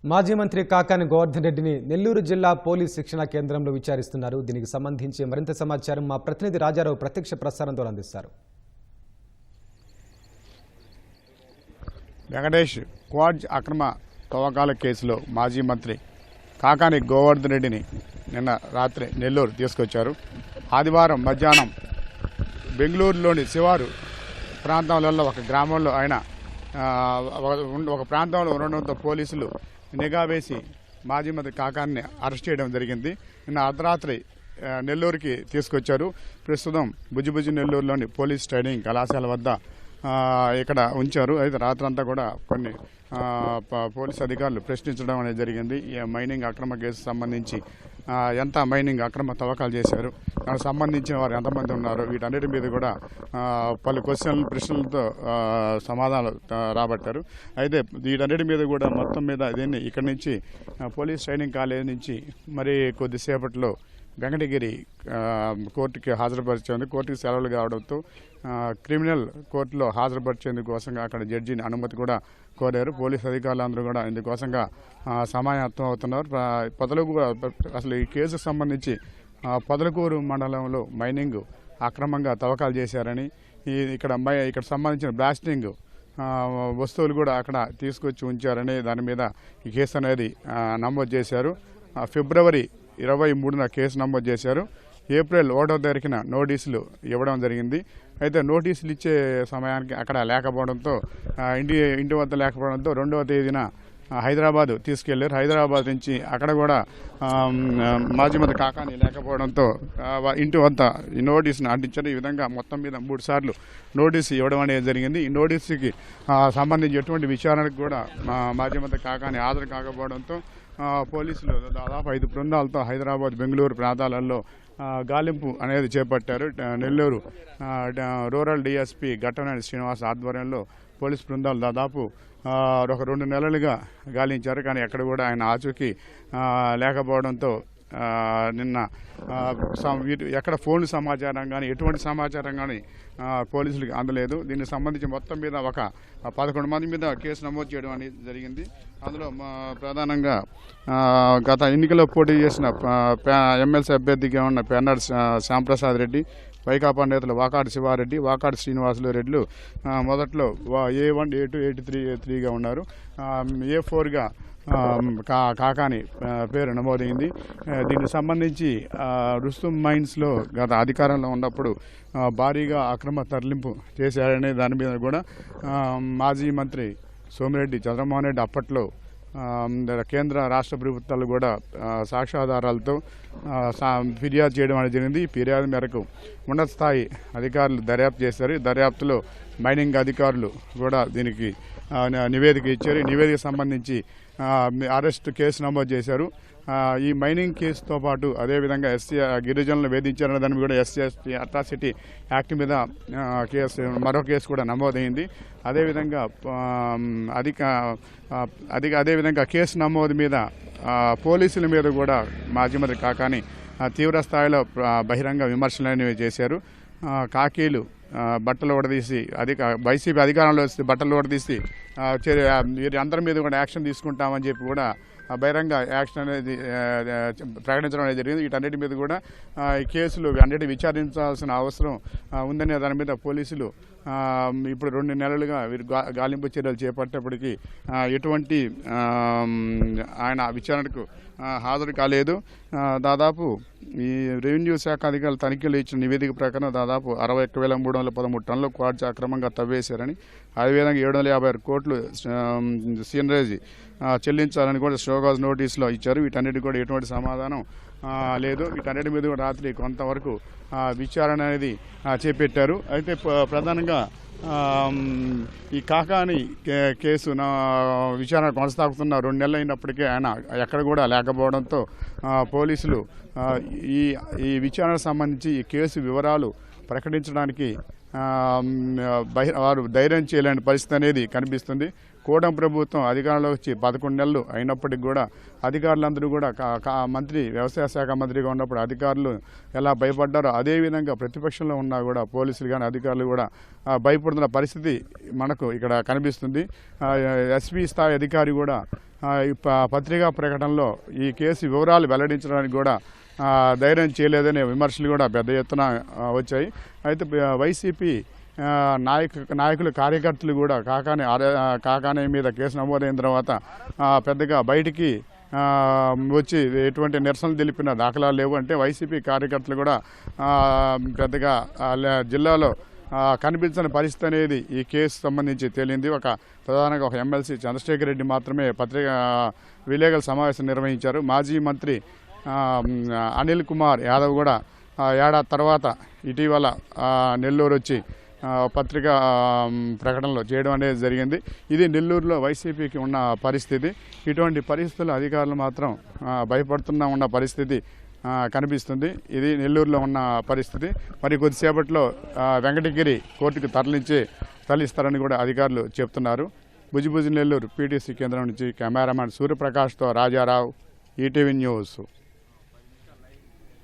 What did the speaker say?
మాజీ మంత్రి కాకాని గోవర్ధన్ రెడ్డిని నెల్లూరు జిల్లా పోలీస్ శిక్షణ కేంద్రంలో విచారిస్తున్నారు. దీనికి సంబంధించి మరింత సమాచారం మా ప్రతినిధి రాజారావు ప్రత్యక్ష ప్రసారంతో అందిస్తారు. వెంకటేష్ క్వాడ్జ్ అక్రమ తవ్వకాల కేసులో మాజీ మంత్రి కాకాని గోవర్ధన్ రెడ్డిని నిన్న రాత్రి నెల్లూరు తీసుకొచ్చారు. ఆదివారం మధ్యాహ్నం బెంగళూరులోని శివారు ప్రాంతంలో ఒక గ్రామంలో ఆయన ఒక ప్రాంతంలో ఉండడంతో పోలీసులు నిఘా వేసి మాజీ మంత్రి కాకాన్ని అరెస్ట్ చేయడం జరిగింది. నిన్న అర్ధరాత్రి నెల్లూరుకి తీసుకొచ్చారు. ప్రస్తుతం బుజ్జిబుజ్జి నెల్లూరులోని పోలీస్ ట్రైనింగ్ కళాశాల వద్ద ఇక్కడ ఉంచారు. అయితే రాత్రంతా కూడా కొన్ని పోలీస్ అధికారులు ప్రశ్నించడం అనేది జరిగింది. ఈ మైనింగ్ అక్రమ కేసు సంబంధించి ఎంత మైనింగ్ అక్రమ తవ్వకాలు చేశారు, దానికి సంబంధించిన వారు ఎంతమంది ఉన్నారు, వీటన్నిటి మీద కూడా పలు ప్రశ్నలతో సమాధానాలు రాబట్టారు. అయితే వీటన్నిటి మీద కూడా మొత్తం మీద దీన్ని ఇక్కడి నుంచి పోలీస్ ట్రైనింగ్ కాలేజ్ నుంచి మరి కొద్దిసేపట్లో వెంకటగిరి కోర్టుకి హాజరుపరిచేందుకు కోర్టుకి సెలవులు కావడంతో క్రిమినల్ కోర్టులో హాజరుపరిచేందుకోసంగా అక్కడ జడ్జిని అనుమతి కూడా కోరారు. పోలీస్ అధికారులందరూ కూడా ఇందుకోసంగా సమాయత్తం అవుతున్నారు. అసలు ఈ కేసుకు సంబంధించి పొదలకూరు మండలంలో మైనింగ్ అక్రమంగా తవ్వకాలు చేశారని, ఇక్కడ సంబంధించిన బ్లాస్టింగ్ వస్తువులు కూడా అక్కడ తీసుకొచ్చి ఉంచారని దాని మీద ఈ కేసు అనేది నమోదు చేశారు. ఫిబ్రవరి 23న కేసు నమోదు చేశారు. ఏప్రిల్ 1వ తారీఖున నోటీసులు ఇవ్వడం జరిగింది. అయితే నోటీసులు ఇచ్చే సమయానికి అక్కడ లేకపోవడంతో ఇంటి వద్ద లేకపోవడంతో 2వ తేదీన హైదరాబాద్ తీసుకెళ్లారు. హైదరాబాద్ నుంచి అక్కడ కూడా మాజీ మంత్రి కాకాని లేకపోవడంతో ఇంటి వద్ద ఈ నోటీసును అంటించారు. ఈ విధంగా మొత్తం మీద 3 సార్లు నోటీసు ఇవ్వడం అనేది జరిగింది. ఈ నోటీసుకి సంబంధించి ఎటువంటి విచారణకు కూడా మాజీ మంత్రి కాకాని హాజరు కాకపోవడంతో పోలీసులు దాదాపు 5 బృందాలతో హైదరాబాద్, బెంగళూరు ప్రాంతాలలో గాలింపు అనేది చేపట్టారు. నెల్లూరు రూరల్ డిఎస్పీ ఘట్టమనేని శ్రీనివాస్ ఆధ్వర్యంలో పోలీస్ బృందాలు దాదాపు ఒక 2 నెలలుగా గాలించారు. కానీ ఎక్కడ కూడా ఆయన ఆచూకీ లేకపోవడంతో నిన్న ఎక్కడ ఫోన్ సమాచారం కానీ ఎటువంటి సమాచారం కానీ పోలీసులకు అందలేదు. దీనికి సంబంధించి మొత్తం మీద ఒక 11 మంది మీద కేసు నమోదు చేయడం అనేది జరిగింది. అందులో ప్రధానంగా గత ఎన్నికల్లో పోటీ చేసిన ఎమ్మెల్సీ అభ్యర్థిగా ఉన్న పెన్నాడు శ్యాంప్రసాద్ రెడ్డి, వైకాపా నేతలు వాకాటి శివారెడ్డి, వాకాటి శ్రీనివాసులు రెడ్డిలు మొదట్లో A1, A2, A3, A3గా ఉన్నారు. A4గా కాకాని పేరు నమోదైంది. దీనికి సంబంధించి రుస్తుం మైన్స్లో గత అధికారంలో ఉన్నప్పుడు భారీగా అక్రమ తరలింపు చేశారనే దాని మీద కూడా మాజీ మంత్రి సోమిరెడ్డి చంద్రమోహన్ రెడ్డి అప్పట్లో కేంద్ర రాష్ట్ర ప్రభుత్వాలు కూడా సాక్ష్యాధారాలతో ఫిర్యాదు చేయడం అనేది జరిగింది. ఈ ఫిర్యాదు మేరకు ఉన్నత స్థాయి అధికారులు దర్యాప్తు చేశారు. దర్యాప్తులో మైనింగ్ అధికారులు కూడా దీనికి నివేదిక ఇచ్చారు. ఈ నివేదిక సంబంధించి అరెస్ట్ కేసు నమోదు చేశారు. ఈ మైనింగ్ కేసుతో పాటు అదేవిధంగా గిరిజనులను వేధించారన్న దాని కూడా SC/ST అట్రాసిటీ యాక్ట్ మీద మరో కేసు కూడా నమోదైంది. అదేవిధంగా అదేవిధంగా కేసు నమోదు మీద పోలీసుల మీద కూడా మాజీ మంత్రి కాకాని తీవ్ర స్థాయిలో బహిరంగ విమర్శలు అనేవి చేశారు. కాకీలు బట్టలు ఓడదీసి వైసీపీ అధికారంలో వస్తే బట్టలు ఓడదీసి అందరి మీద కూడా యాక్షన్ తీసుకుంటామని చెప్పి కూడా బహిరంగ యాక్షన్ అనేది ప్రకటించడం అనేది జరిగింది. వీటన్నిటి మీద కూడా ఈ కేసులు అన్నిటి విచారించాల్సిన అవసరం ఉందనే దాని మీద పోలీసులు ఇప్పుడు 2 నెలలుగా వీరు గాలింపు చర్యలు చేపట్టేప్పటికీ ఎటువంటి ఆయన విచారణకు హాజరు కాలేదు. దాదాపు ఈ రెవెన్యూ శాఖ అధికారులు తనిఖీలు ఇచ్చిన నివేదిక ప్రకారం దాదాపు 61,313 టన్నుల క్వాడ్జ్ అక్రమంగా తవ్వేశారని, అదేవిధంగా 756 కోట్లు సీనరేజీ చెల్లించాలని కూడా షోకాజ్ నోటీసులో ఇచ్చారు. వీటన్నిటి కూడా ఎటువంటి సమాధానం లేదు. వీటన్నిటి మీద కూడా రాత్రి కొంతవరకు విచారణ అనేది చేపట్టారు. అయితే ప్రధానంగా ఈ కాకాని కేసు విచారణ కొనసాగుతున్న 2 నెలలు అయినప్పటికీ ఆయన ఎక్కడ కూడా లేకపోవడంతో పోలీసులు ఈ విచారణకు సంబంధించి ఈ కేసు వివరాలు ప్రకటించడానికి వారు ధైర్యం చేయలేని పరిస్థితి అనేది కనిపిస్తుంది. కూటమి ప్రభుత్వం అధికారంలోకి వచ్చి 11 నెలలు అయినప్పటికీ కూడా అధికారులందరూ కూడా మంత్రి వ్యవసాయ శాఖ మంత్రిగా ఉన్నప్పుడు అధికారులు ఎలా భయపడ్డారో అదేవిధంగా ప్రతిపక్షంలో ఉన్నా కూడా పోలీసులు కానీ అధికారులు కూడా భయపడుతున్న పరిస్థితి మనకు ఇక్కడ కనిపిస్తుంది. ఎస్పీ స్థాయి అధికారి కూడా పత్రికా ప్రకటనలో ఈ కేసు వివరాలు వెల్లడించడానికి కూడా ధైర్యం చేయలేదనే విమర్శలు కూడా పెద్ద ఎత్తున వచ్చాయి. అయితే వైసీపీ నాయకులు కార్యకర్తలు కూడా కాకానే మీద కేసు నమోదైన తర్వాత పెద్దగా బయటికి వచ్చి ఎటువంటి నిరసనలు తెలిపిన దాఖలాలు లేవు. అంటే వైసీపీ కార్యకర్తలు కూడా పెద్దగా జిల్లాలో కనిపించని పరిస్థితి అనేది ఈ కేసు సంబంధించి తేలింది. ప్రధానంగా ఒక ఎమ్మెల్సీ చంద్రశేఖర్ రెడ్డి మాత్రమే విలేకరుల సమావేశం నిర్వహించారు. మాజీ మంత్రి అనిల్ కుమార్ యాదవ్ కూడా ఏడాది తర్వాత ఇటీవల నెల్లూరు వచ్చి పత్రికా ప్రకటనలో చేయడం అనేది జరిగింది. ఇది నెల్లూరులో వైసీపీకి ఉన్న పరిస్థితి. ఇటువంటి పరిస్థితుల్లో అధికారులు మాత్రం భయపడుతున్న ఉన్న పరిస్థితి కనిపిస్తుంది. ఇది నెల్లూరులో ఉన్న పరిస్థితి. మరి కొద్దిసేపట్లో వెంకటగిరి కోర్టుకు తరలిస్తారని కూడా అధికారులు చెప్తున్నారు. భుజిభుజి నెల్లూరు పీటీసీ కేంద్రం నుంచి కెమెరామెన్ సూర్యప్రకాష్తో రాజారావు, ఈటీవీ న్యూస్.